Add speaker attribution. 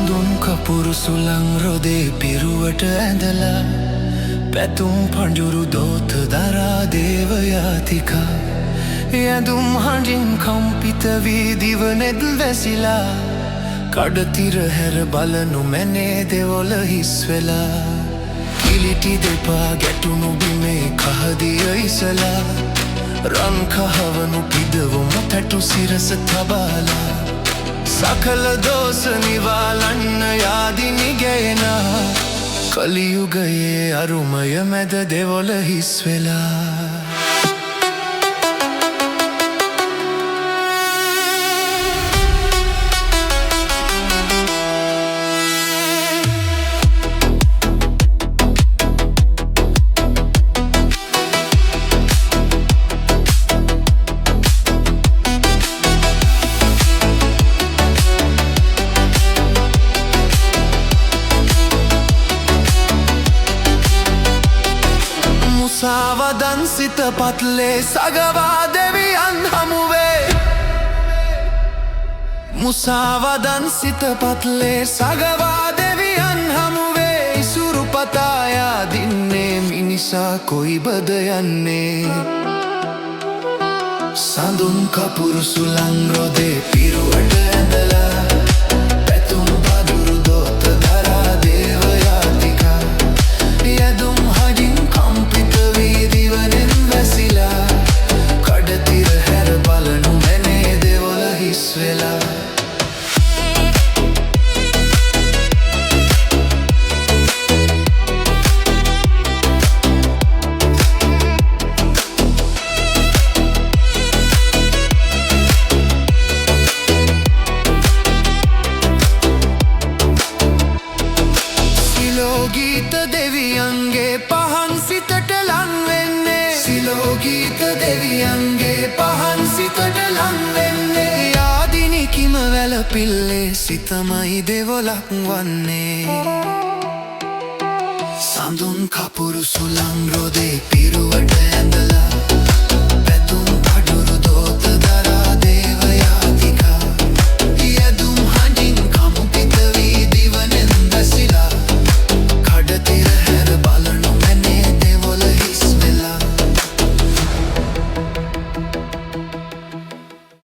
Speaker 1: සඳුන් කපුරු සුළං රොදේ පිරුවට ඇඳලා පැතුම් පඬුරු දෝත දරා දේවයාතිකා යඳුම් හඬින් කම්පිත වී දිවනෙත් වැසිලා කඩතිර හැර බලනු මැනේ දෙවොල හිස් වෙලා කිලිටි දෙපා ගැටුණු බිමේ කහදිය ඉසලා රන් කහවනු පිදවමු පැටු සිරස තබාලා සකල දෝස නිවාලන්න යාදිනි ගැයෙනා කලියුගයේ අරුමය මැද දෙවොල හිස් වෙලා මුසාවදන් සිත පත්ලේ සගවා දෙවියන් හමුවේ මුසාවදන් සිත පත්ලේ සගවා දෙවියන් හමුවේ ඉසුරු පතායා දින්නේ මිනිසා කොයිබද යන්නේ සඳුන් කපුරු සුළං රොදේ පිරුවට ඇඳලා පැතුම් පඳුරු දෝත දරා දේවයාතිකා යඳුම් හඬින් කම්පිත වී දිවනෙන් වැසිලා කඩතිර හැර බලනු මැනේ දෙවොල හිස් වෙලා සිලෝගීත දෙවියන්ගේ පහන් සිතට ලං වෙන්නේ සිලෝගීත දෙවියන්ගේ පහන් සිතට ලං වෙන්නේ යාදිනි කිම වැළපිල්ලේ සිතමයි දෙවොලක් වන්නේ සඳුන් කපුරු සුළං රොදේ පිරුවට ඇඳලා